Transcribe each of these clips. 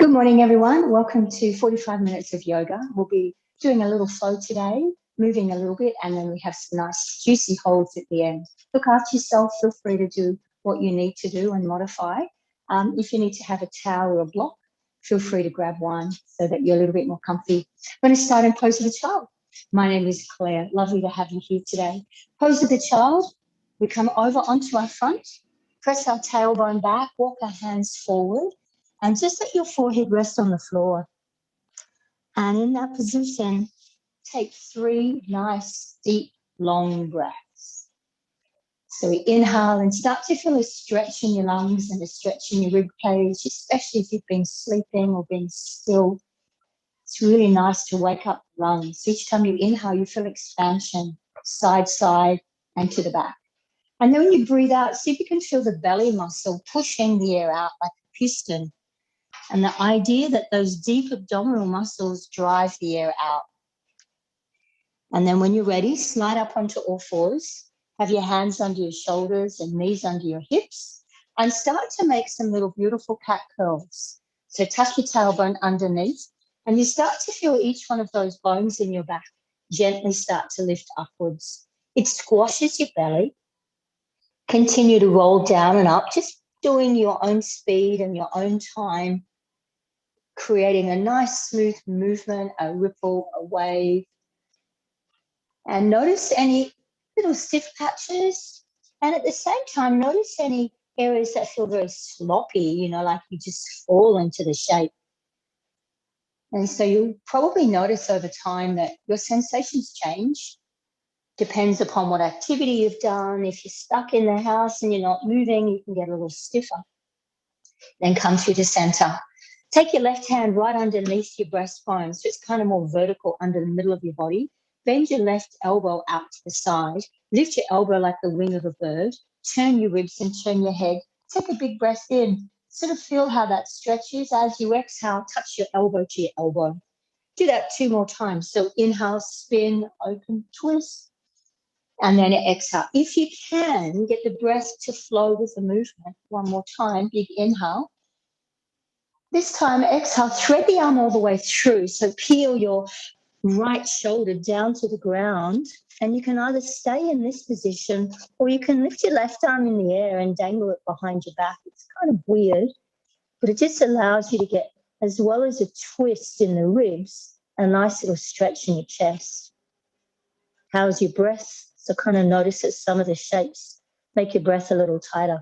Good morning, everyone. Welcome to 45 minutes of yoga. We'll be doing a little flow today, moving a little bit, and then we have some nice juicy holds at the end. Look after yourself. Feel free to do what you need to do and modify. If you need to have a towel or a block, feel free to grab one so that you're a little bit more comfy. We're going to start in pose of the child. My name is Claire. Lovely to have you here today. Pose of the child. We come over onto our front, press our tailbone back, walk our hands forward, and just let your forehead rest on the floor. And in that position, take 3 nice, deep, long breaths. So we inhale and start to feel a stretch in your lungs and a stretch in your rib cage, especially if you've been sleeping or been still. It's really nice to wake up the lungs. So each time you inhale, you feel expansion, side, and to the back. And then when you breathe out, see if you can feel the belly muscle pushing the air out like a piston. And the idea that those deep abdominal muscles drive the air out. And then when you're ready, slide up onto all fours. Have your hands under your shoulders and knees under your hips. And start to make some little beautiful cat curls. So tuck your tailbone underneath. And you start to feel each one of those bones in your back gently start to lift upwards. It squashes your belly. Continue to roll down and up, just doing your own speed and your own time, creating a nice smooth movement, a ripple, a wave. And notice any little stiff patches. And at the same time, notice any areas that feel very sloppy, like you just fall into the shape. And so you'll probably notice over time that your sensations change. Depends upon what activity you've done. If you're stuck in the house and you're not moving, you can get a little stiffer. Then come through to center. Take your left hand right underneath your breastbone, so it's kind of more vertical under the middle of your body. Bend your left elbow out to the side. Lift your elbow like the wing of a bird. Turn your ribs and turn your head. Take a big breath in. Sort of feel how that stretches. As you exhale, touch your elbow to your elbow. Do that 2 more times. So inhale, spin, open, twist. And then exhale. If you can, get the breath to flow with the movement. 1 more time. Big inhale. This time, exhale, thread the arm all the way through. So peel your right shoulder down to the ground. And you can either stay in this position or you can lift your left arm in the air and dangle it behind your back. It's kind of weird, but it just allows you to get, as well as a twist in the ribs, a nice little stretch in your chest. How's your breath? So kind of notice that some of the shapes make your breath a little tighter.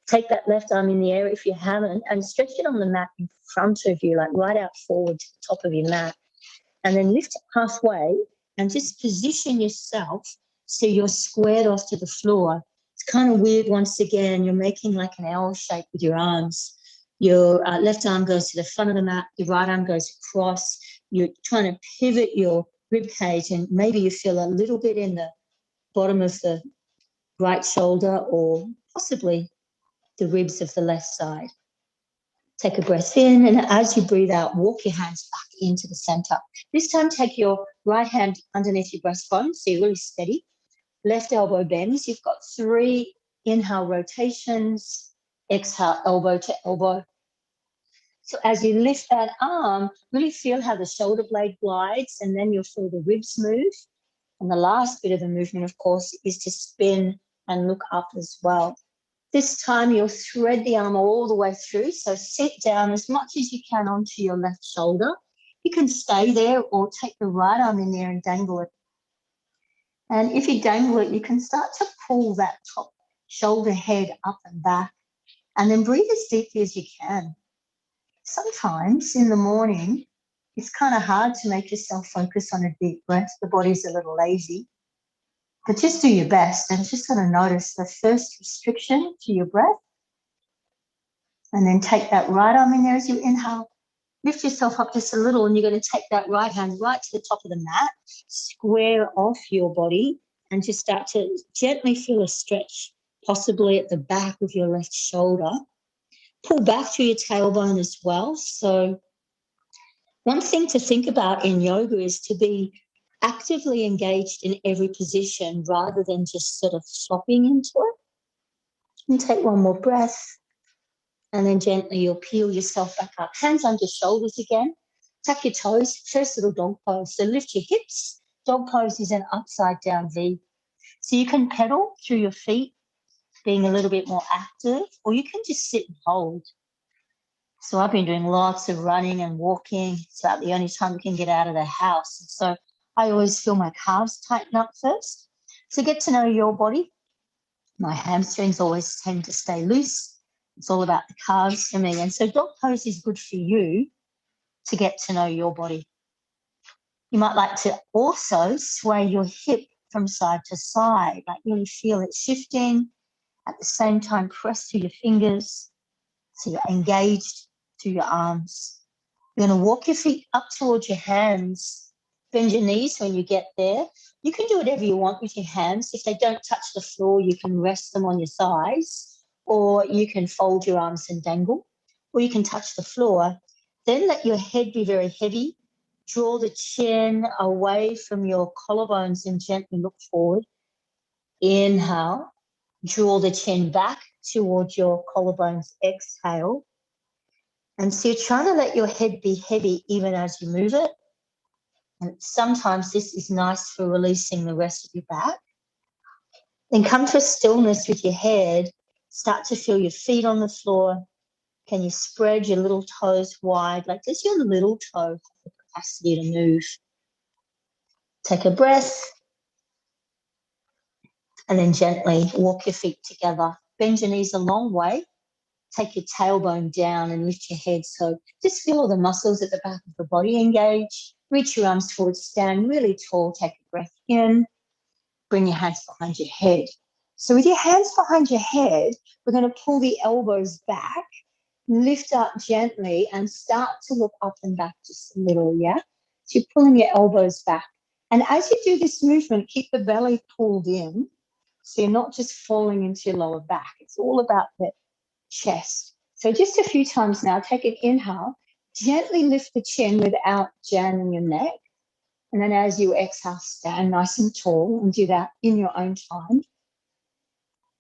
Take that left arm in the air if you haven't and stretch it on the mat in front of you, like right out forward to the top of your mat. And then lift it halfway and just position yourself so you're squared off to the floor. It's kind of weird once again. You're making like an L shape with your arms. Your left arm goes to the front of the mat. Your right arm goes across. You're trying to pivot your rib cage and maybe you feel a little bit in the bottom of the right shoulder or possibly the ribs of the left side. Take a breath in, and as you breathe out, walk your hands back into the center. This time, take your right hand underneath your breastbone, so you're really steady. Left elbow bends. You've got 3 inhale rotations, exhale, elbow to elbow. So as you lift that arm, really feel how the shoulder blade glides, and then you'll feel the ribs move. And the last bit of the movement, of course, is to spin and look up as well. This time you'll thread the arm all the way through. So sit down as much as you can onto your left shoulder. You can stay there or take the right arm in there and dangle it. And if you dangle it, you can start to pull that top shoulder head up and back. And then breathe as deeply as you can. Sometimes in the morning, it's kind of hard to make yourself focus on a deep breath. The body's a little lazy. But just do your best and just sort of notice the first restriction to your breath. And then take that right arm in there as you inhale. Lift yourself up just a little and you're going to take that right hand right to the top of the mat. Square off your body and just start to gently feel a stretch, possibly at the back of your left shoulder. Pull back through your tailbone as well. So one thing to think about in yoga is to be actively engaged in every position rather than just sort of flopping into it. And take 1 more breath. And then gently you'll peel yourself back up. Hands under shoulders again. Tuck your toes. First little dog pose. So lift your hips. Dog pose is an upside down V. So you can pedal through your feet, being a little bit more active, or you can just sit and hold. So I've been doing lots of running and walking. It's about the only time we can get out of the house. So I always feel my calves tighten up first. So get to know your body. My hamstrings always tend to stay loose. It's all about the calves for me. And so dog pose is good for you to get to know your body. You might like to also sway your hip from side to side, like really feel it shifting. At the same time, press through your fingers so you're engaged through your arms. You're going to walk your feet up towards your hands. Bend your knees when you get there. You can do whatever you want with your hands. If they don't touch the floor, you can rest them on your thighs, or you can fold your arms and dangle, or you can touch the floor. Then let your head be very heavy. Draw the chin away from your collarbones and gently look forward. Inhale. Draw the chin back towards your collarbones. Exhale. And so you're trying to let your head be heavy even as you move it. And sometimes this is nice for releasing the rest of your back. Then come to a stillness with your head. Start to feel your feet on the floor. Can you spread your little toes wide? Like, does your little toe have the capacity to move? Take a breath. And then gently walk your feet together. Bend your knees a long way. Take your tailbone down and lift your head. So just feel the muscles at the back of the body engage. Reach your arms forward, stand really tall. Take a breath in. Bring your hands behind your head. So with your hands behind your head, we're going to pull the elbows back, lift up gently, and start to look up and back just a little, yeah? So you're pulling your elbows back. And as you do this movement, keep the belly pulled in. So you're not just falling into your lower back. It's all about the chest. So just a few times now, take an inhale, gently lift the chin without jamming your neck. And then as you exhale, stand nice and tall and do that in your own time.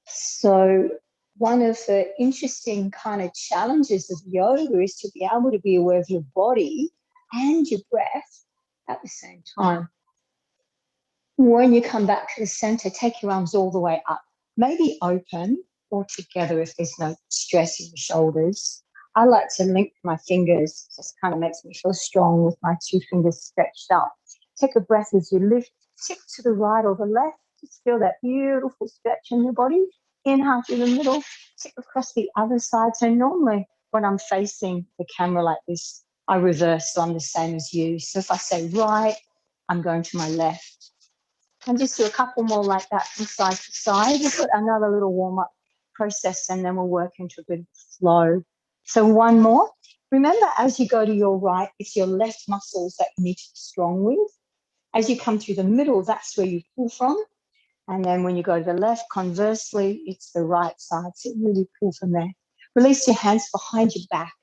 So one of the interesting kind of challenges of yoga is to be able to be aware of your body and your breath at the same time. When you come back to the center, take your arms all the way up, maybe open or together if there's no stress in your shoulders. I like to link my fingers. It just kind of makes me feel strong with my two fingers stretched up. Take a breath as you lift, tip to the right or the left. Just feel that beautiful stretch in your body. Inhale through the middle, tip across the other side. So normally when I'm facing the camera like this, I reverse, so I'm the same as you. So if I say right, I'm going to my left. And just do a couple more like that from side to side. We'll put another little warm-up process and then we'll work into a bit of flow. So one more. Remember, as you go to your right, it's your left muscles that you need to be strong with. As you come through the middle, that's where you pull from. And then when you go to the left, conversely, it's the right side. So really pull from there. Release your hands behind your back.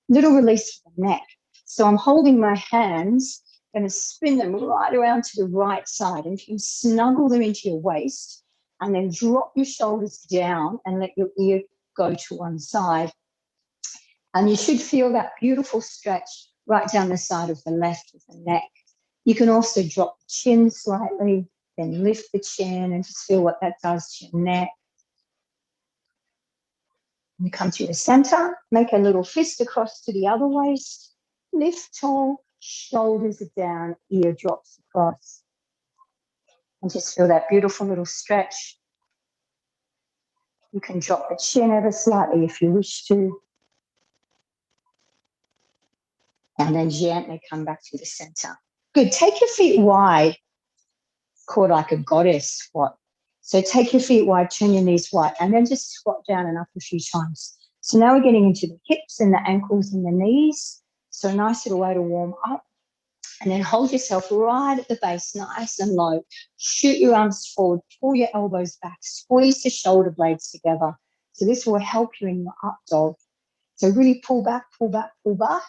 Little release from the neck. So I'm holding my hands, going to spin them right around to the right side. And you can snuggle them into your waist and then drop your shoulders down and let your ear go to one side. And you should feel that beautiful stretch right down the side of the left of the neck. You can also drop the chin slightly, then lift the chin and just feel what that does to your neck. You come to the center, make a little fist across to the other waist, lift tall, shoulders are down, ear drops across. And just feel that beautiful little stretch. You can drop the chin ever slightly if you wish to. And then gently come back to the center. Good. Take your feet wide, called like a goddess squat. So take your feet wide, turn your knees wide, and then just squat down and up a few times. So now we're getting into the hips and the ankles and the knees. So a nice little way to warm up. And then hold yourself right at the base, nice and low. Shoot your arms forward, pull your elbows back, squeeze the shoulder blades together. So this will help you in your up dog. So really pull back, pull back, pull back.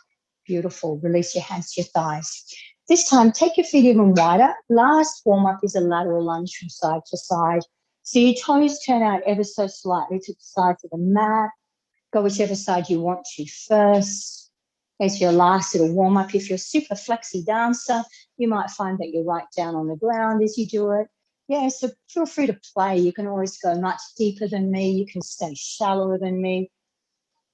Beautiful. Release your hands to your thighs. This time, take your feet even wider. Last warm-up is a lateral lunge from side to side. So your toes turn out ever so slightly to the sides of the mat. Go whichever side you want to first. As your last little warm-up. If you're a super flexy dancer, you might find that you're right down on the ground as you do it. Yeah, so feel free to play. You can always go much deeper than me. You can stay shallower than me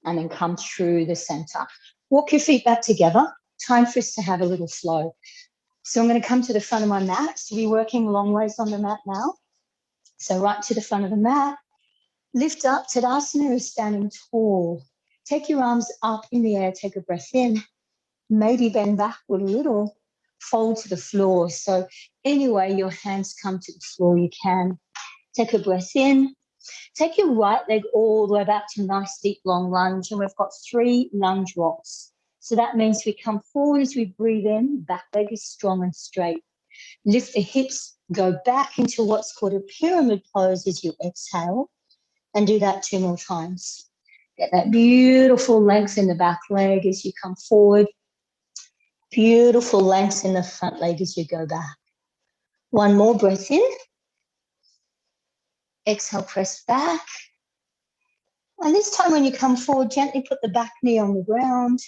and then come through the center. Walk your feet back together. Time for us to have a little flow. So I'm going to come to the front of my mat. So we're working long ways on the mat now. So right to the front of the mat. Lift up. Tadasana is standing tall. Take your arms up in the air. Take a breath in. Maybe bend backward a little. Fold to the floor. So anyway your hands come to the floor, you can. Take a breath in. Take your right leg all the way back to a nice deep long lunge. And we've got 3 lunge rocks. So that means we come forward as we breathe in. Back leg is strong and straight. Lift the hips. Go back into what's called a pyramid pose as you exhale. And do that 2 more times. Get that beautiful length in the back leg as you come forward. Beautiful length in the front leg as you go back. 1 more breath in. Exhale, press back. And this time when you come forward, gently put the back knee on the ground.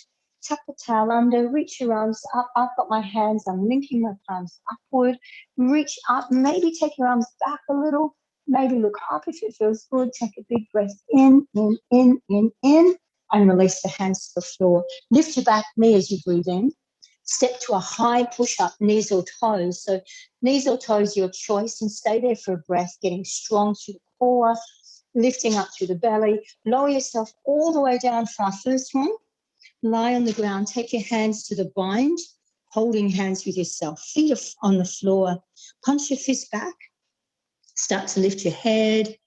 Tuck the tail under, reach your arms up. I've got my hands, I'm linking my palms upward. Reach up, maybe take your arms back a little. Maybe look up if it feels good. Take a big breath in, and release the hands to the floor. Lift your back knee as you breathe in. Step to a high push-up, knees or toes. So knees or toes, your choice, and stay there for a breath, getting strong through the core, lifting up through the belly. Lower yourself all the way down for our first one. Lie on the ground. Take your hands to the bind, holding hands with yourself. Feet on the floor. Punch your fist back. Start to lift your head,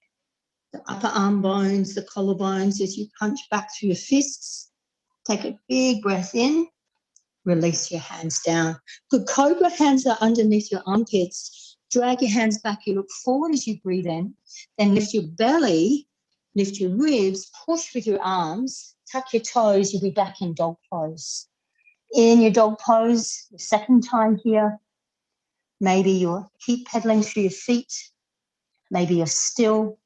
the upper arm bones, the collarbones as you punch back through your fists. Take a big breath in. Release your hands down. Good. Cobra, hands are underneath your armpits. Drag your hands back. You look forward as you breathe in. Then lift your belly, lift your ribs, push with your arms, tuck your toes. You'll be back in dog pose. In your dog pose, the second time here, maybe you'll keep pedaling through your feet. Maybe you're still.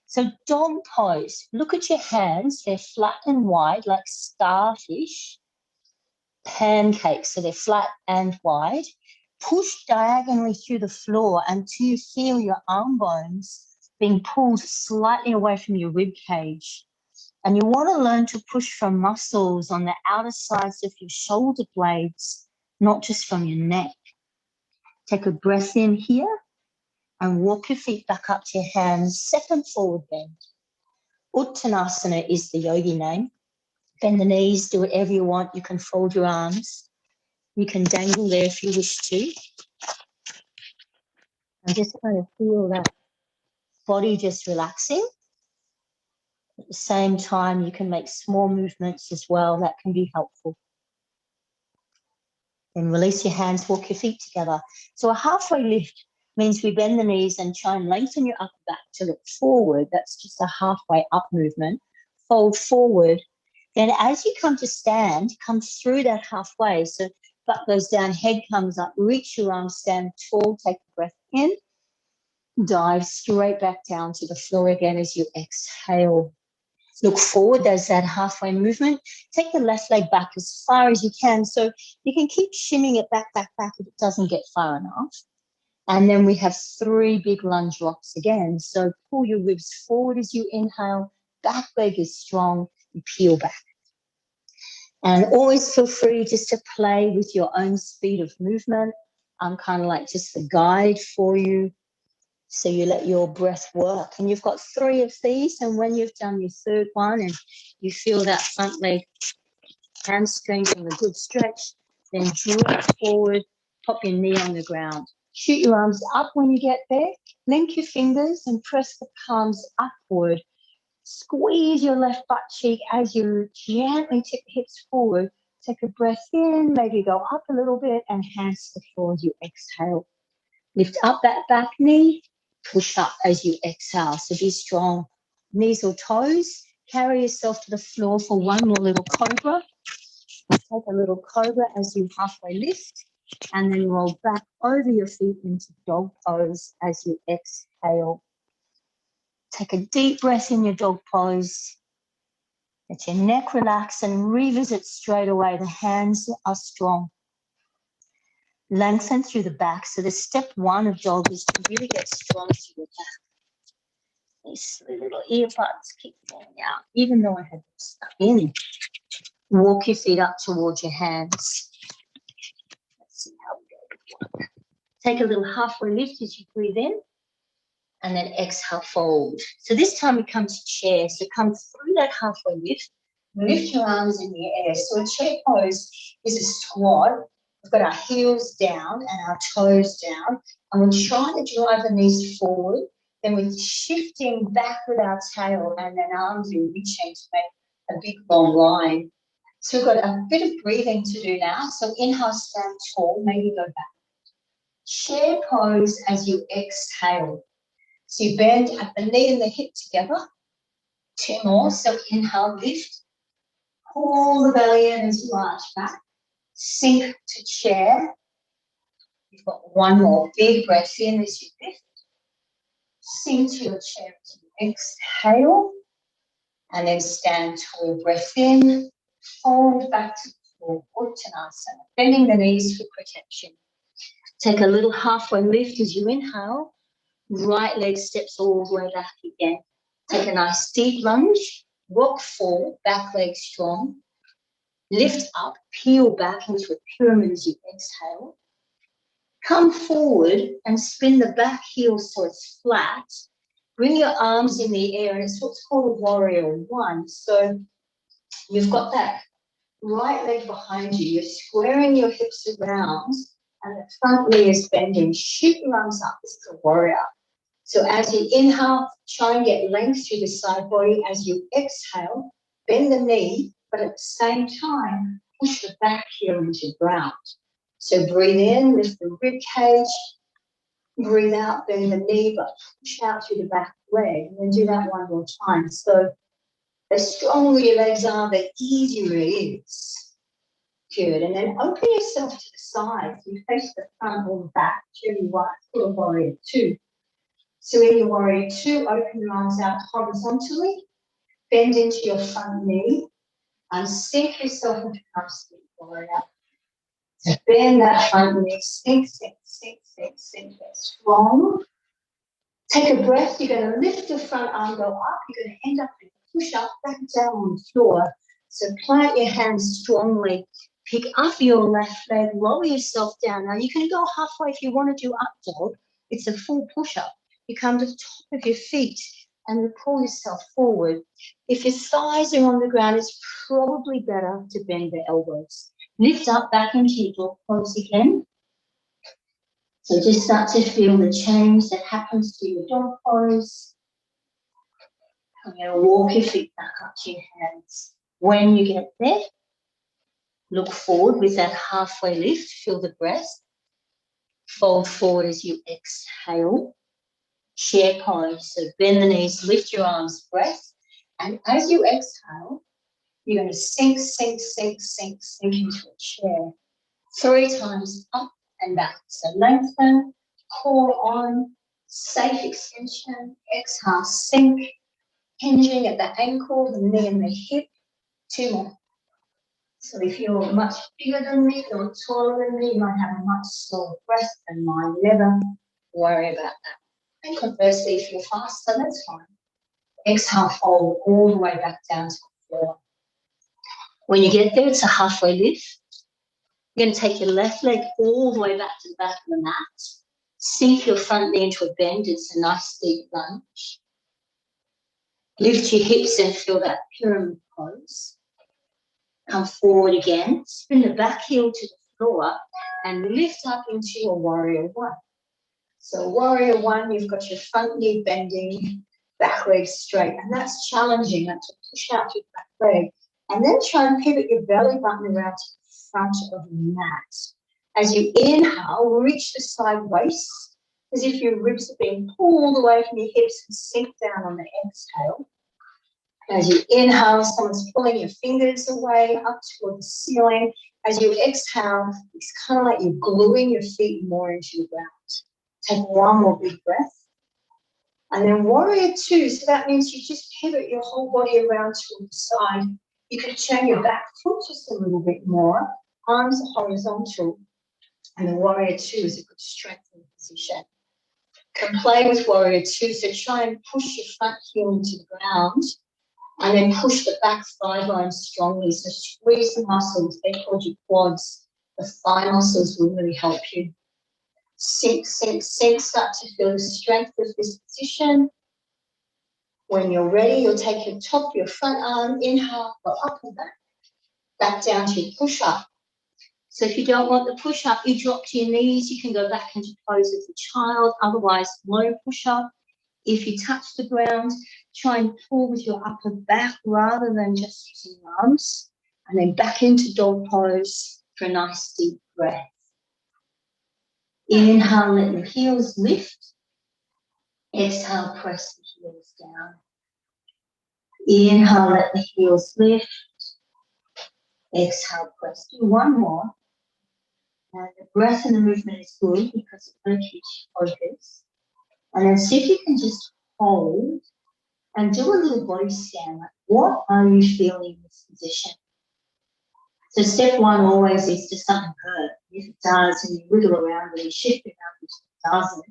So dog pose, look at your hands. They're flat and wide like starfish. Pancakes, so they're flat and wide. Push diagonally through the floor until you feel your arm bones being pulled slightly away from your rib cage. And you want to learn to push from muscles on the outer sides of your shoulder blades, not just from your neck. Take a breath in here and walk your feet back up to your hands. Second forward bend. Uttanasana is the yogi name. Bend the knees, do whatever you want. You can fold your arms. You can dangle there if you wish to. And just kind of feel that body just relaxing. At the same time, you can make small movements as well. That can be helpful. Then release your hands, walk your feet together. So a halfway lift means we bend the knees and try and lengthen your upper back to look forward. That's just a halfway up movement. Fold forward. Then as you come to stand, come through that halfway. So butt goes down, head comes up, reach your arms, stand tall, take a breath in. Dive straight back down to the floor again as you exhale. Look forward, there's that halfway movement. Take the left leg back as far as you can. So you can keep shimming it back if it doesn't get far enough. And then we have 3 big lunge rocks again. So pull your ribs forward as you inhale. Back leg is strong. You peel back. And always feel free just to play with your own speed of movement. I'm kind of like just the guide for you. So you let your breath work. And you've got 3 of these. And when you've done your third one and you feel that front leg hamstring in a good stretch, then drop forward, pop your knee on the ground. Shoot your arms up when you get there. Link your fingers and press the palms upward. Squeeze your left butt cheek as you gently tip the hips forward. Take a breath in, maybe go up a little bit and hands to the floor as you exhale. Lift up that back knee. Push up as you exhale. So be strong. Knees or toes. Carry yourself to the floor for 1 more little cobra. Take a little cobra as you halfway lift. And then roll back over your feet into dog pose as you exhale. Take a deep breath in your dog pose. Let your neck relax and revisit straight away. The hands are strong. Lengthen through the back. So the step one of dog is to really get strong through the back. These little earbuds keep falling out, even though I had them stuck in. Walk your feet up towards your hands. Let's see how we go. Take a little halfway lift as you breathe in, and then exhale, fold. So this time we come to chair. So come through that halfway lift your arms in the air. So a chair pose is a squat. We've got our heels down and our toes down, and we're trying to drive the knees forward. Then we're shifting back with our tail, and then arms in reaching to make a big long line. So we've got a bit of breathing to do now. So inhale, stand tall, maybe go back. Chair pose as you exhale. So you bend at the knee and the hip together. 2 more. So inhale, lift. Pull the belly in as you arch back. Sink to chair. You've got 1 more. Big breath in as you lift. Sink to your chair as you exhale. And then stand tall. Breath in. Fold back to the floor. Uttanasana. Bending the knees for protection. Take a little halfway lift as you inhale. Right leg steps all the way back again. Take a nice deep lunge. Rock forward. Back leg strong. Lift up. Peel back into a pyramid as you exhale. Come forward and spin the back heel so it's flat. Bring your arms in the air, and it's what's called warrior one. So you've got that right leg behind you. You're squaring your hips around, and the front knee is bending. Shoot your arms up. This is a warrior. So as you inhale, try and get length through the side body. As you exhale, bend the knee, but at the same time, push the back heel into the ground. So breathe in, lift the rib cage. Breathe out, bend the knee, but push out through the back leg. And then do that 1 more time. So the stronger your legs are, the easier it is. Good. And then open yourself to the sides. You face the front or the back. Really wide. For a warrior 2. So in your warrior 2, open your arms out horizontally. Bend into your front knee. And sink yourself into half-split warrior. So bend that front knee. Sink, sink, sink, sink, sink. Get strong. Take a breath. You're going to lift the front arm, go up. You're going to end up and push up, back down on the floor. So plant your hands strongly. Pick up your left leg. Lower yourself down. Now you can go halfway if you want to do up dog. It's a full push-up. You come to the top of your feet and you pull yourself forward. If your thighs are on the ground, it's probably better to bend the elbows. Lift up back into your dog pose again. So just start to feel the change that happens to your dog pose. I'm going to walk your feet back up to your hands. When you get there, look forward with that halfway lift. Feel the breath. Fold forward as you exhale. Chair pose. So bend the knees, lift your arms, breath. And as you exhale, you're going to sink, sink, sink, sink, sink into a chair. 3 times up and back. So lengthen, core on, safe extension, exhale, sink, hinging at the ankle, the knee and the hip. 2 more. So if you're much bigger than me or taller than me, you might have a much slower breath than mine. Never worry about that. And conversely, if you're faster, that's fine. Exhale, fold all the way back down to the floor. When you get there, it's a halfway lift. You're going to take your left leg all the way back to the back of the mat. Sink your front knee into a bend. It's a nice deep lunge. Lift your hips and feel that pyramid pose. Come forward again. Spin the back heel to the floor and lift up into your warrior one. So warrior one, you've got your front knee bending, back leg straight. And that's challenging. That's to push out your back leg. And then try and pivot your belly button around to the front of the mat. As you inhale, reach the side waist as if your ribs are being pulled away from your hips and sink down on the exhale. As you inhale, someone's pulling your fingers away up toward the ceiling. As you exhale, it's kind of like you're gluing your feet more into the ground. Take 1 more big breath. And then warrior 2, so that means you just pivot your whole body around to the side You could turn your back foot just a little bit more, arms horizontal, and the warrior two is a good strengthening position. Can play with warrior two, so try and push your front heel into the ground and then push the back thigh bone strongly. So squeeze the muscles, they're called your quads. The thigh muscles will really help you. Sink, sink, sink, start to feel the strength of this position. When you're ready, you'll take your top, your front arm, inhale, go up and back down to your push-up. So if you don't want the push-up, you drop to your knees, you can go back into pose as a child, otherwise low push-up. If you touch the ground, try and pull with your upper back rather than just using your arms, and then back into dog pose for a nice deep breath. Inhale, let the heels lift. Exhale, press the heels down. Inhale, let the heels lift. Exhale, press. Do one more. And the breath and the movement is good because it really keeps you focused. And then see if you can just hold and do a little body scan. Like, what are you feeling in this position? So step one always is, does something hurt? If it does, and you wiggle around and you shift it up, if it doesn't.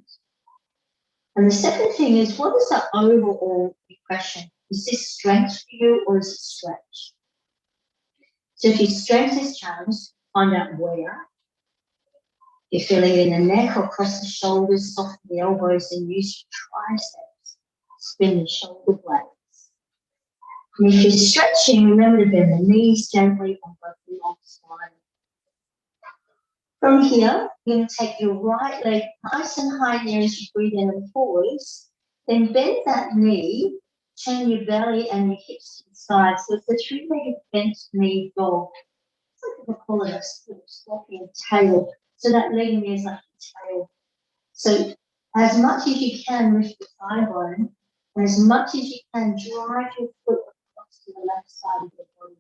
And the second thing is, what is that overall impression? Is this strength for you or is it stretch? So if your strength is challenged, find out where. You're feeling it in the neck or across the shoulders, soften the elbows and use your triceps. Spin the shoulder blades. And if you're stretching, remember to bend the knees gently on both the long spine. From here, you're going to take your right leg nice and high there as you breathe in and pause. Then bend that knee, turn your belly and your hips to the side. So it's a three-legged bent knee dog. It's like we call it a scorpion tail. So that leg in there is like a tail. So as much as you can lift the thigh bone, and as much as you can drive your foot across to the left side of your body.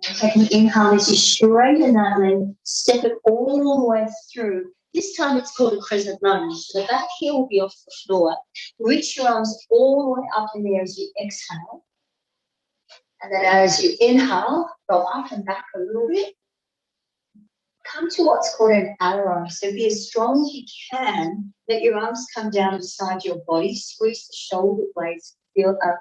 Take an inhale as you straighten that leg, step it all the way through. This time it's called a crescent lunge. So the back heel will be off the floor. Reach your arms all the way up in there as you exhale. And then as you inhale, go up and back a little bit. Come to what's called an arrow. So be as strong as you can. Let your arms come down beside your body. Squeeze the shoulder blades. Feel an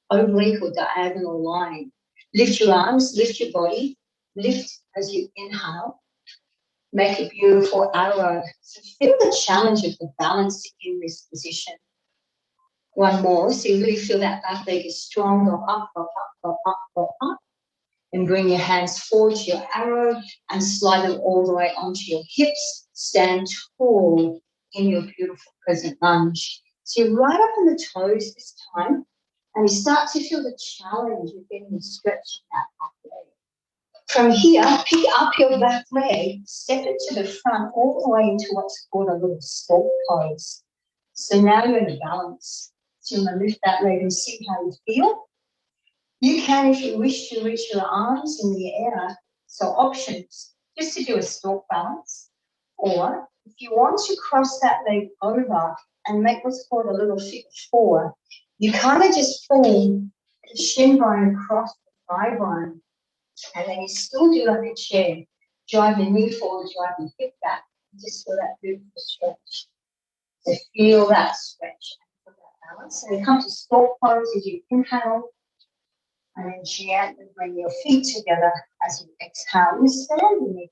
oblique or diagonal line. Lift your arms, lift your body. Lift as you inhale. Make a beautiful arrow. So feel the challenge of the balance in this position. One more. So you really feel that back leg is strong. Go up, go up, go up, go up. And bring your hands forward to your arrow and slide them all the way onto your hips. Stand tall in your beautiful crescent lunge. So you're right up on the toes this time, and you start to feel the challenge of getting the stretch in that back leg. From here, pick up your back leg, step it to the front, all the way into what's called a little stalk pose. So now you're in a balance. So you're going to lift that leg and see how you feel. You can, if you wish, to reach your arms in the air. So options, just to do a stalk balance. Or if you want to cross that leg over and make what's called a little figure four, you kind of just pull the shin bone across the thigh bone. And then you still do like a chair. Drive your knee forward, drive your hip back. Just feel that beautiful stretch. So feel that stretch and feel that balance. So you come to stalk pose as you inhale. And then gently bring your feet together as you exhale. You're standing again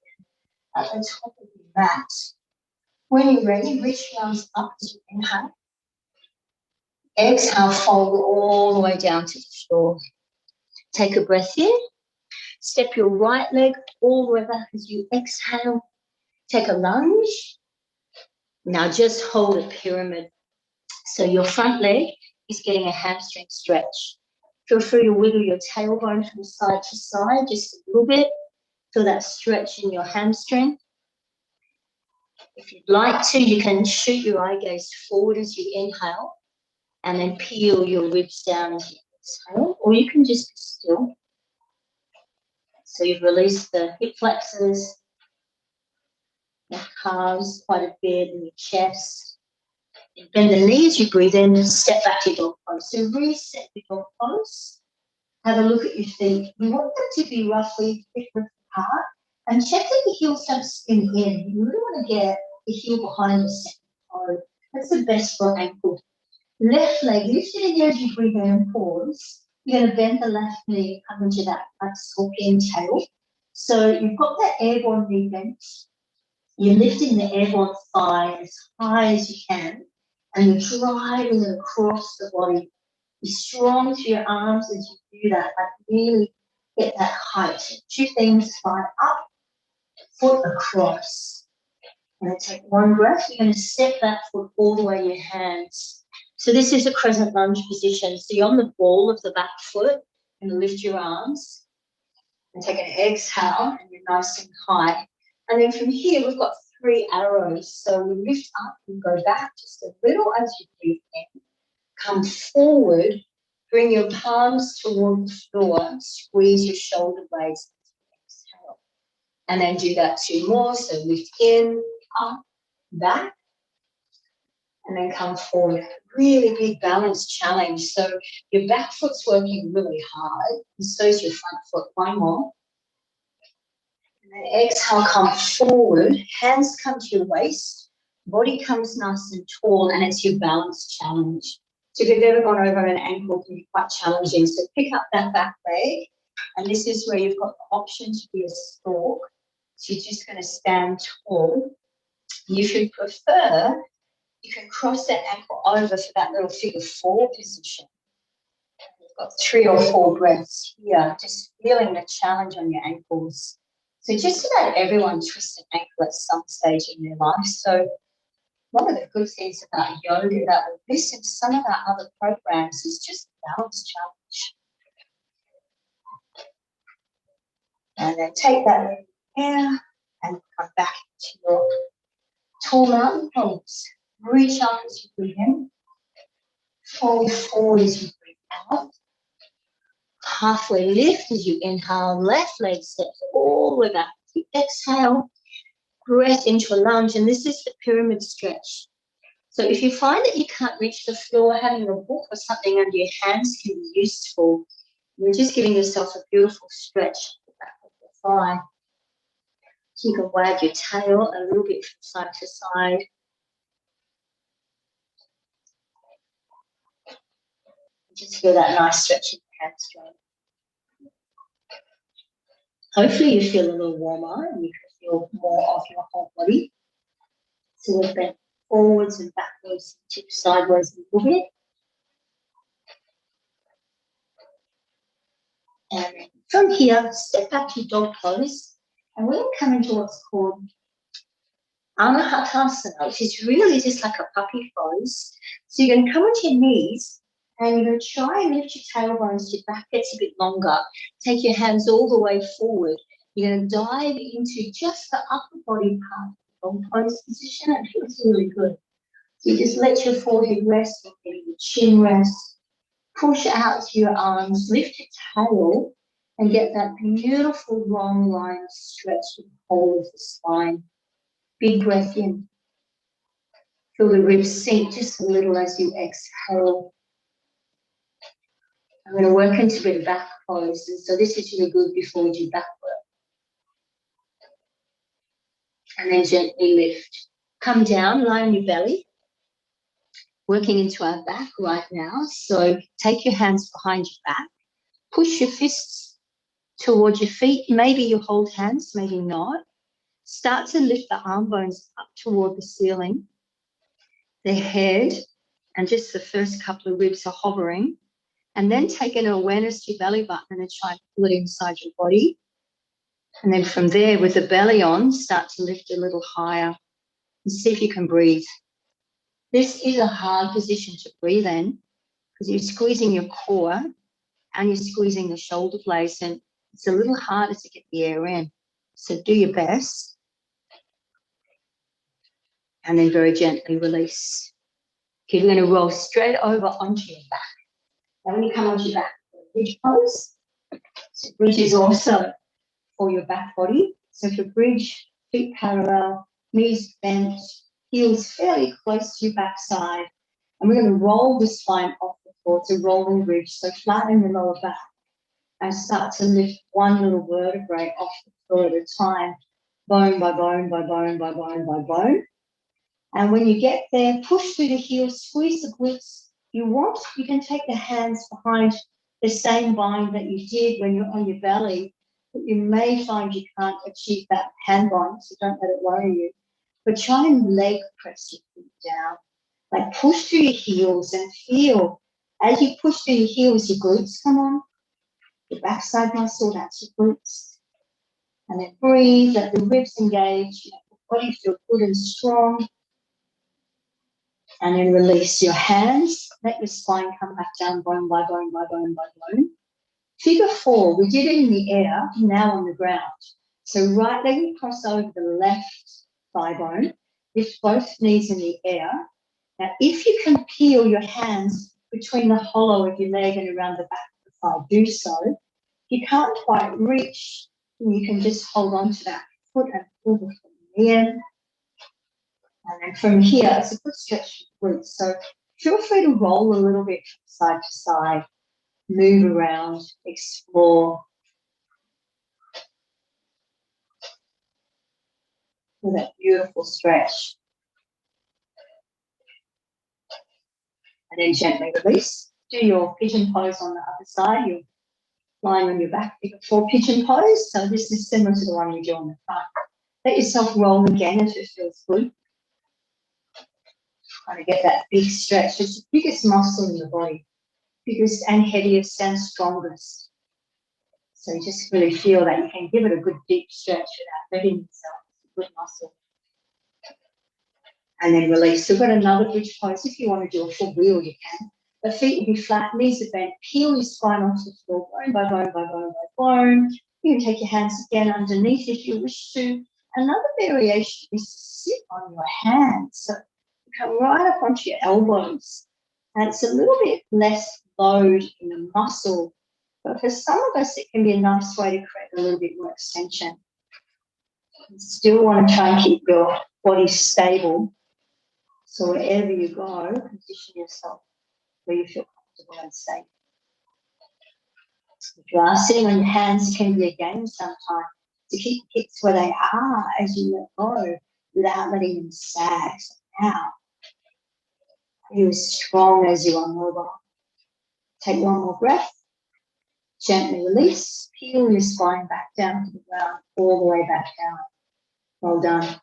at the top of your mat. When you're ready, reach your arms up as you inhale. Exhale, fold all the way down to the floor. Take a breath in. Step your right leg all the way back as you exhale. Take a lunge. Now just hold a pyramid. So your front leg is getting a hamstring stretch. Feel free to wiggle your tailbone from side to side just a little bit. Feel that stretch in your hamstring. If you'd like to, you can shoot your eye gaze forward as you inhale and then peel your ribs down as you exhale, or you can just be still. So you've released the hip flexors, your calves quite a bit, and your chest. You bend the knees, you breathe in, step back to dog pose. So reset the dog pose. Have a look at your feet. You want them to be roughly hip width apart. And check that the heel stumps in. You really want to get the heel behind the second toe. That's the best for ankle. Left leg, lift it again as you breathe in and pause. You're going to bend the left knee up into that scorpion tail. So you've got that airborne knee bent. You're lifting the airborne thigh as high as you can, and you're driving it across the body. Be strong through your arms as you do that, like really get that height. Two things, thigh up, foot across. And then take one breath. You're going to step that foot all the way to your hands. So this is a crescent lunge position. So you're on the ball of the back foot and lift your arms. And take an exhale and you're nice and high. And then from here, we've got 3 arrows. So we lift up and go back just a little as you breathe in. Come forward, bring your palms toward the floor, squeeze your shoulder blades. Exhale. And then do that 2 more. So lift in, up, back, and then come forward. Really big balance challenge. So your back foot's working really hard, and so is your front foot. 1 more. And then exhale, come forward. Hands come to your waist. Body comes nice and tall, and it's your balance challenge. So if you've ever gone over an ankle, it can be quite challenging. So pick up that back leg, and this is where you've got the option to be a stalk. So you're just going to stand tall. If you prefer, you can cross that ankle over for that little figure 4 position. You've got 3 or 4 breaths here, just feeling the challenge on your ankles. So just about everyone twists an ankle at some stage in their life. So one of the good things about yoga, that this and some of our other programs, is just a balance challenge. And then take that here and come back to your tall mountain pose. Reach up as you breathe in. Fold forward as you breathe out. Halfway lift as you inhale. Left leg steps all the way back. You exhale. Breath into a lunge. And this is the pyramid stretch. So if you find that you can't reach the floor, having a book or something under your hands can be useful. You're just giving yourself a beautiful stretch at the back of the thigh. So you can wag your tail a little bit from side to side. Just feel that nice stretch in the hamstring. Hopefully you feel a little warmer and you can feel more of your whole body. So we've bent forwards and backwards, tip sideways a little bit. And from here, step back to dog pose. And we're going to come into what's called Uttanasana, which is really just like a puppy pose. So you're going to come onto your knees and you're going to try and lift your tailbones, your back gets a bit longer. Take your hands all the way forward. You're going to dive into just the upper body part of the pose position. It feels really good. So you just let your forehead rest, your chin rest. Push out to your arms, lift your tail, and get that beautiful long line of stretch with the whole of the spine. Big breath in. Feel the ribs sink just a little as you exhale. I'm going to work into a bit of back pose, and so this is really good before we do back work. And then gently lift. Come down, lie on your belly. Working into our back right now. So take your hands behind your back. Push your fists towards your feet. Maybe you hold hands, maybe not. Start to lift the arm bones up toward the ceiling. The head and just the first couple of ribs are hovering. And then take an awareness to your belly button and try and pull it inside your body. And then from there, with the belly on, start to lift a little higher and see if you can breathe. This is a hard position to breathe in because you're squeezing your core and you're squeezing the shoulder blades, and it's a little harder to get the air in. So do your best. And then very gently release. Okay, you're going to roll straight over onto your back. Now when you come onto your back, bridge pose. So bridge is also for your back body. So for bridge, feet parallel, knees bent, heels fairly close to your backside. And we're going to roll the spine off the floor. It's a rolling bridge. So flatten the lower back. and start to lift one little vertebrae off the floor at a time, bone by bone by bone by bone by bone. And when you get there, push through the heels, squeeze the glutes. You can take the hands behind the same bind that you did when you're on your belly, but you may find you can't achieve that hand bind, so don't let it worry you. But try and leg press your feet down. Like push through your heels and feel, as you push through your heels, your glutes come on, your backside muscle, that's your glutes. And then breathe, let the ribs engage, let the body feel good and strong. And then release your hands, let your spine come back down bone by bone by bone by bone. Figure 4, we did it in the air, now on the ground. So right leg will cross over the left thigh bone, lift both knees in the air. Now, if you can peel your hands between the hollow of your leg and around the back of the thigh, do so. If you can't quite reach, you can just hold on to that foot and pull the foot in. And then from here, it's a good stretch for glutes. So feel free to roll a little bit from side to side, move around, explore. With that beautiful stretch. And then gently release. Do your pigeon pose on the other side. You're lying on your back, figure 4 pigeon pose. So this is similar to the one you do on the front. Let yourself roll again if it feels good. Try to get that big stretch. It's the biggest muscle in the body, biggest and heaviest and strongest. So you just really feel that you can give it a good deep stretch without hurting yourself. It's a good muscle. And then release. So we've got another bridge pose. If you want to do a full wheel, you can. The feet will be flat, knees are bent. Peel your spine off the floor, bone by bone by bone by bone. You can take your hands again underneath if you wish to. Another variation is to sit on your hands. So you come right up onto your elbows. And it's a little bit less load in the muscle. But for some of us, it can be a nice way to create a little bit more extension. You still want to try and keep your body stable. So wherever you go, position yourself where you feel comfortable and safe. If you are sitting on your hands, it can be a game sometimes to keep hips where they are as you let go without letting them sag. So now, you're as strong as you are mobile. Take one more breath. Gently release. Peel your spine back down to the ground, all the way back down. Well done.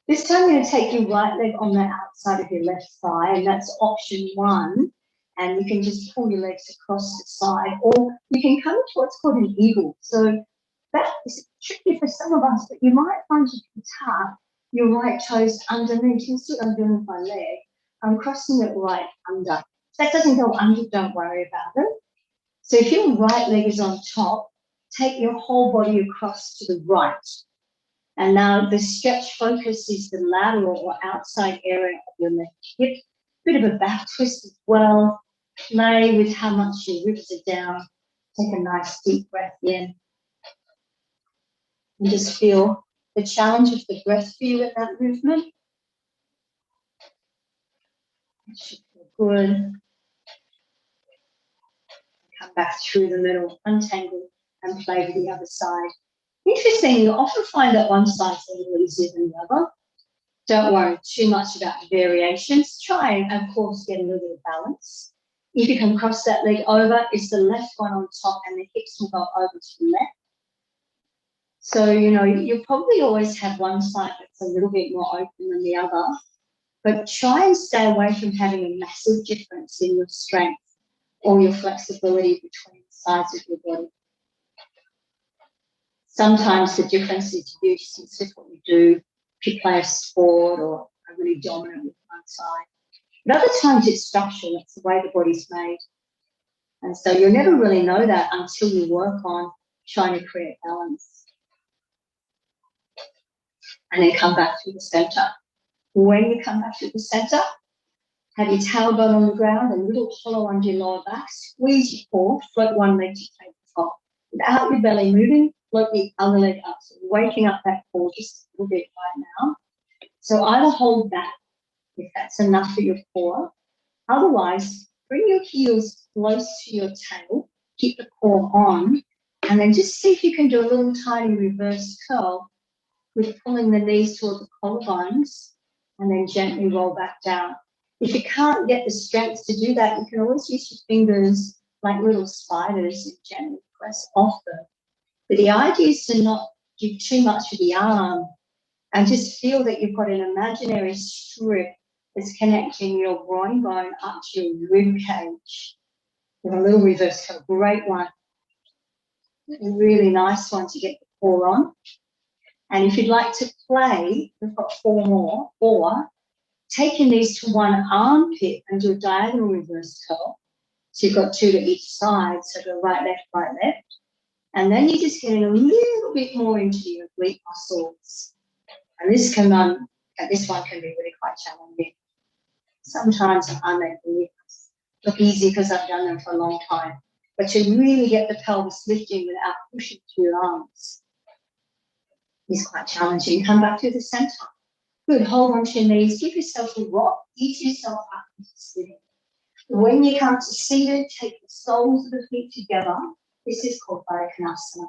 This time, you're going to take your right leg on the outside of your left thigh, and that's option 1. And you can just pull your legs across the side, or you can come to what's called an eagle. So that is tricky for some of us, but you might find you can tap your right toes underneath. You can see what I'm doing with my leg. I'm crossing it right under. If that doesn't go under, don't worry about it. So if your right leg is on top, take your whole body across to the right. And now the stretch focus is the lateral or outside area of your left hip. Bit of a back twist as well. Play with how much your ribs are down. Take a nice deep breath in. And just feel the challenge of the breath for you in that movement. It should feel good. Come back through the middle, untangle, and play with the other side. Interesting, you often find that one side's a little easier than the other. Don't worry too much about the variations. Try and, of course, get a little bit of balance. If you can cross that leg over, it's the left one on top and the hips will go over to the left. So, you'll probably always have one side that's a little bit more open than the other, but try and stay away from having a massive difference in your strength or your flexibility between the sides of your body. Sometimes the difference is huge since it's what we do. If you play a sport or are really dominant with one side. But other times it's structural, it's the way the body's made. And so you'll never really know that until you work on trying to create balance. And then come back to the center. When you come back to the center, have your tailbone on the ground, a little hollow under your lower back, squeeze your core, float one leg to take the top. Without your belly moving, float the other leg up. So waking up that core just a little bit right now. So either hold that, if that's enough for your core. Otherwise, bring your heels close to your tail, keep the core on, And then just see if you can do a little tiny reverse curl with pulling the knees toward the collarbones and then gently roll back down. If you can't get the strength to do that, you can always use your fingers like little spiders and gently press off them. But the idea is to not do too much with the arm and just feel that you've got an imaginary strip that's connecting your groin bone up to your rib cage. With a little reverse curl, great one. A really nice one to get the core on. And if you'd like to play, we've got 4 more, or take your knees to one armpit and do a diagonal reverse curl. So you've got 2 to each side, so go right, left. And then you're just getting a little bit more into your oblique muscles. And this can this one can be really quite challenging. Sometimes I make the look easy because I've done them for a long time. But to really get the pelvis lifting without pushing through your arms is quite challenging. Come back to the center. Good, hold on to your knees, give yourself a rock, ease yourself up into sitting. When you come to seated, take the soles of the feet together. This is called Uttanasana.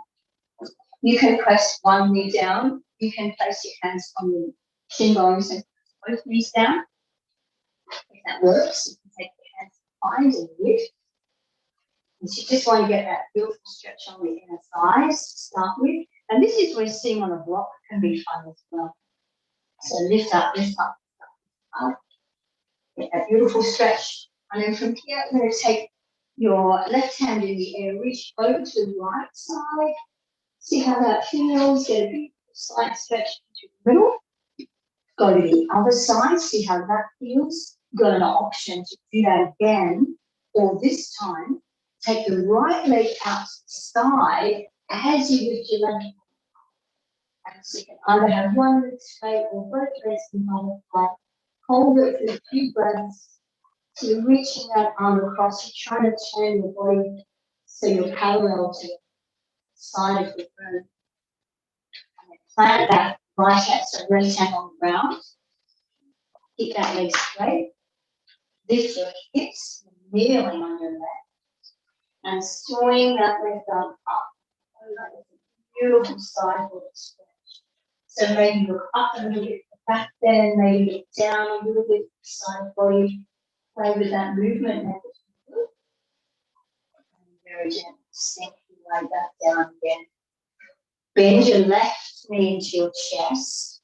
You can press one knee down. You can place your hands on your shin bones and both knees down. If that works, you can take your hands behind and lift. And so you just want to get that beautiful stretch on the inner thighs to start with. And this is where sitting on a block can be fun as well. So lift up, up. Get that beautiful stretch. And then from here, I'm going to take your left hand in the air, reach over to the right side. See how that feels. Get a beautiful side stretch into the middle. Go to the other side. See how that feels. You've got an option to do that again. Or this time, take the right leg out to the side as you lift your left hand. And so you can either have one leg straight or both legs in butterfly. Hold it for a few breaths. So you're reaching that arm across. You're trying to turn your body so you're parallel to the side of the room. And then plant that right hand, so left hand on the ground. Keep that leg straight. Lift your hips, kneeling on your left. And swing that left arm up. That is a beautiful side body stretch. So maybe look up a little bit back then, maybe look down a little bit, side body. Play with that movement. And very gently sink your way back down again. Bend your left knee into your chest.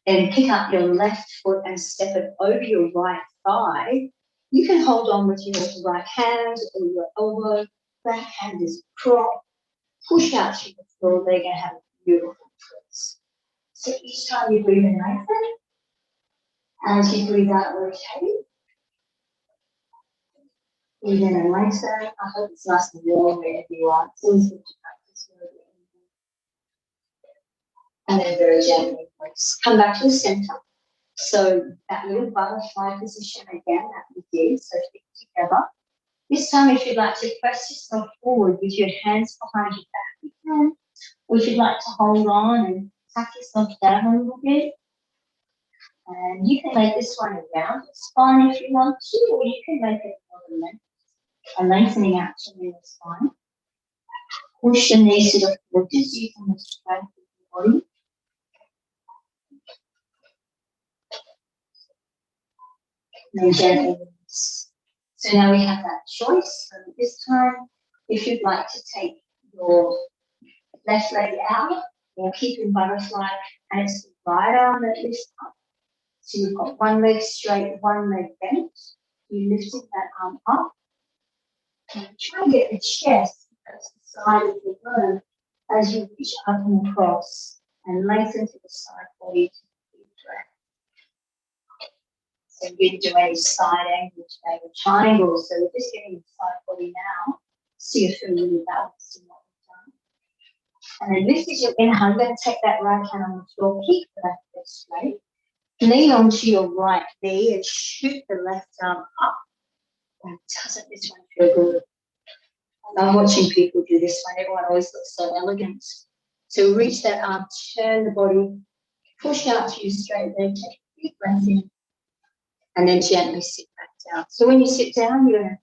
Then pick up your left foot and step it over your right thigh. You can hold on with your right hand or your elbow. Back hand is propped. Push out through the floor. They're going to have a beautiful twist. So each time you breathe in, lengthen. As you breathe out, rotate. Breathe in and lengthen. I hope it's nice and warm wherever you are. It's always good to practice wherever you are. And then very gently, come back to the center. So that little butterfly position again that we did, so feet together. This time, if you'd like to press yourself forward with your hands behind your back, you can. Or if you'd like to hold on and tuck yourself down a little bit. And you can make this one around the spine if you want to, or you can make it a lengthening action in the spine. Push the knees to the floor, just using the strength of your body. And gently release. So now we have that choice. So this time, if you'd like to take your left leg out or keep in butterfly, and it's the right arm that lifts up. So you've got one leg straight, one leg bent. You're lifting that arm up. And try and get the chest as the side of the room as you reach up and across and lengthen to the side body to the deep breath. So you didn't do any side angles, angle triangles. So we're just getting the side body now. So you feel really balanced in what we've done. And then lift as you inhale. I'm going to take that right hand on the floor. Keep the left leg straight. Lean onto your right knee and shoot the left arm up. And doesn't this one feel good? I'm watching people do this one. Everyone always looks so elegant. So reach that arm, turn the body, push out to your straight leg, take a deep breath in, and then gently sit back down. So when you sit down, you're going to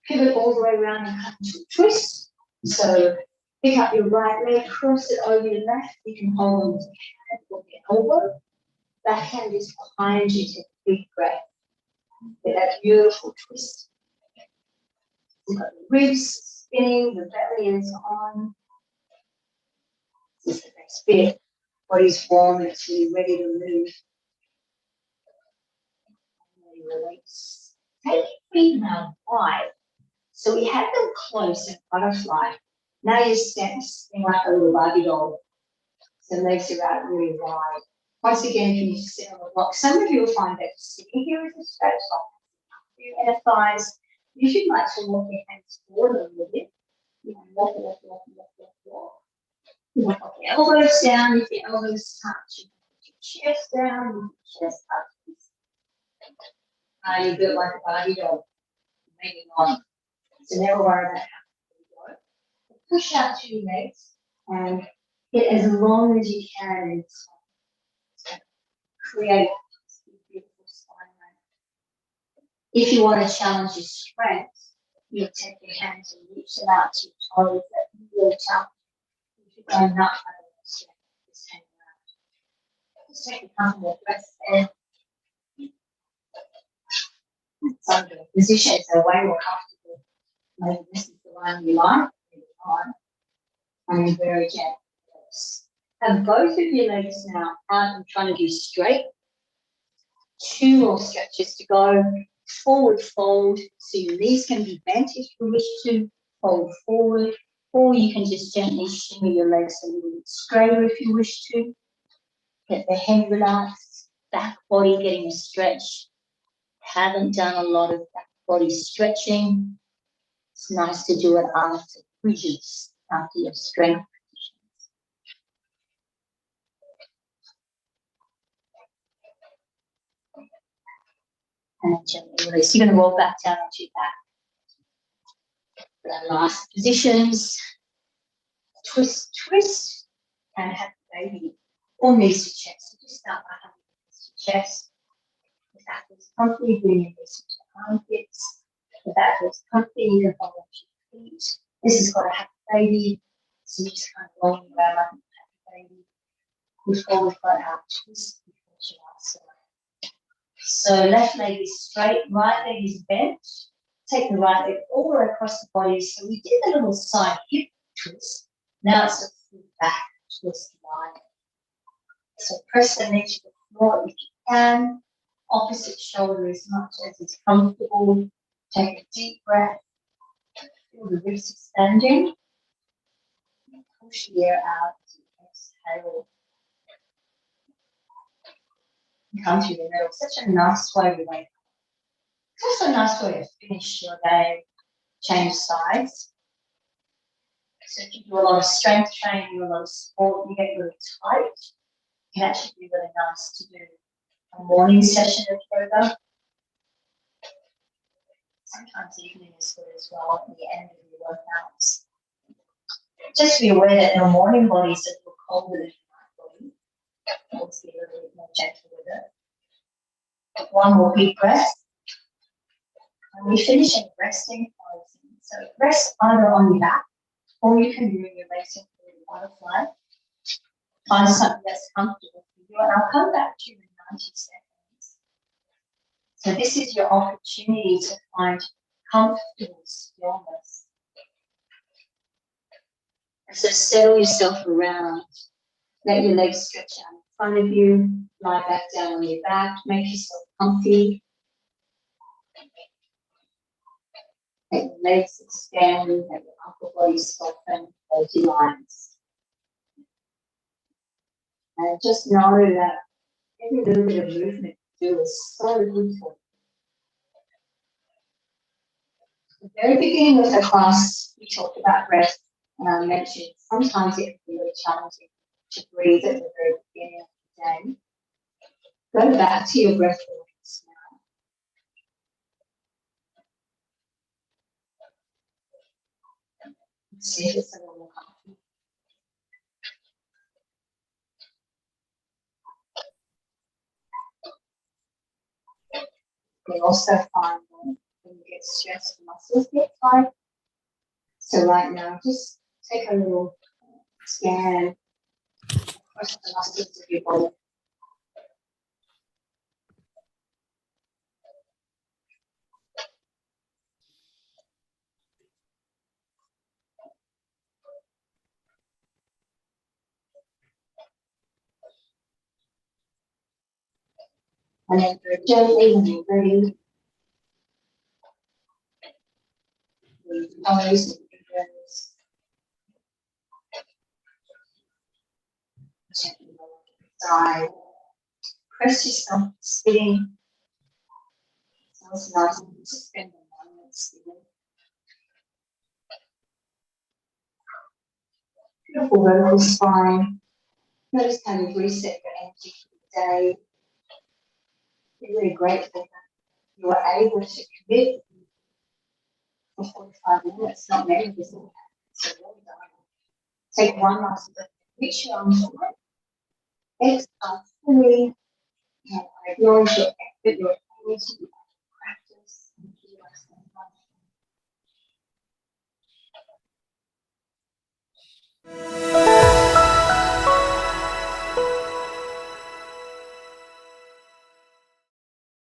pivot all the way around and come into a twist. So pick up your right leg, cross it over your left. You can hold on to the hand or the elbow. Backhand is behind you. Take a big breath. Get that beautiful twist. You've got the ribs spinning, the belly is on. This is the next bit. Body's warm, it's really ready to move. And release. Take your feet now wide. So we have them close in butterfly. Now you're standing like a little Barbie doll. So legs are out really wide. Once again, you need to sit on the block. Some of you will find that sitting here is a stretch like and the thighs. You should like to walk your hands forward a little bit. You know, walk. You walk your elbows down. If your elbows touch, you put your chest down. Your chest touches. You build like a Barbie doll. Maybe not. So never worry about how you go. Push out to your legs and get as long as you can. Create a beautiful spine line. If you want to challenge your strength, you take your hands and reach them out to your toes. That really tough. If you're going up, just hang around. Just take a couple more breaths there. Some of the positions are way more comfortable. Maybe this is the one you like. And very gentle. Have both of your legs now out in front of you straight. 2 more stretches to go. Forward fold. So your knees can be bent if you wish to. Fold forward. Or you can just gently shimmy your legs a little bit straighter if you wish to. Get the head relaxed. Back body getting a stretch. Haven't done a lot of back body stretching. It's nice to do it after bridges, after your strength. And gently release. You're going to roll back down onto your back. For our last positions, twist, twist, and have the baby. Or knees to chest. So just start by having knees to chest. If that feels comfy, bring your knees to the armpits. If that feels comfy, you can hold on to your feet. This has got to have the baby. So you just kind of roll around like a baby. Before we've got our twist, before Tadasana. So left leg is straight, right leg is bent. Take the right leg all the way across the body. So we did a little side hip twist. Now it's a full back twist line. So press the knee to the floor if you can. Opposite shoulder as much as it's comfortable. Take a deep breath. Feel the ribs expanding. Push the air out. Exhale. Come through the middle. Such a nice way to wake up. It's also a nice way to finish your day, change sides. So if you do a lot of strength training, do a lot of sport, you get really tight. It can actually be really nice to do a morning session of yoga. Sometimes evening is good as well at the end of your workouts. Just be aware that your morning body is a little colder than your night body. Let's be a little bit more gentle with it. One more big breath. And we're finishing resting, closing. So rest either on your back or you can bring your legs into the butterfly. Find something that's comfortable for you. And I'll come back to you in 90 seconds. So this is your opportunity to find comfortable stillness. So settle yourself around. Let your legs stretch out in front of you. Lie back down on your back. Make yourself comfy. Let your legs extend. Let your upper body soften. Close your eyes. And just know that every little bit of movement you do is so good for you. At the very beginning of the class, we talked about breath, and I mentioned sometimes it can be really challenging to breathe at the very beginning of the day. Go back to your breath awareness now. See if it's a little more comfortable. You can also find when you get stressed, the muscles get tight. So right now, just take a little scan across the muscles of your body. And then very gently, when you're ready, with the toes and fingers, gently along the side. Press yourself spinning. Sounds nice to spend a moment spinning. Beautiful vertical spine. Notice how you reset your energy for the day. You're really grateful that you were able to commit for 45 minutes, not many of us have. So well done. Take one last breath. Reach your arms forward. Exhale fully. And acknowledge your effort, your energy,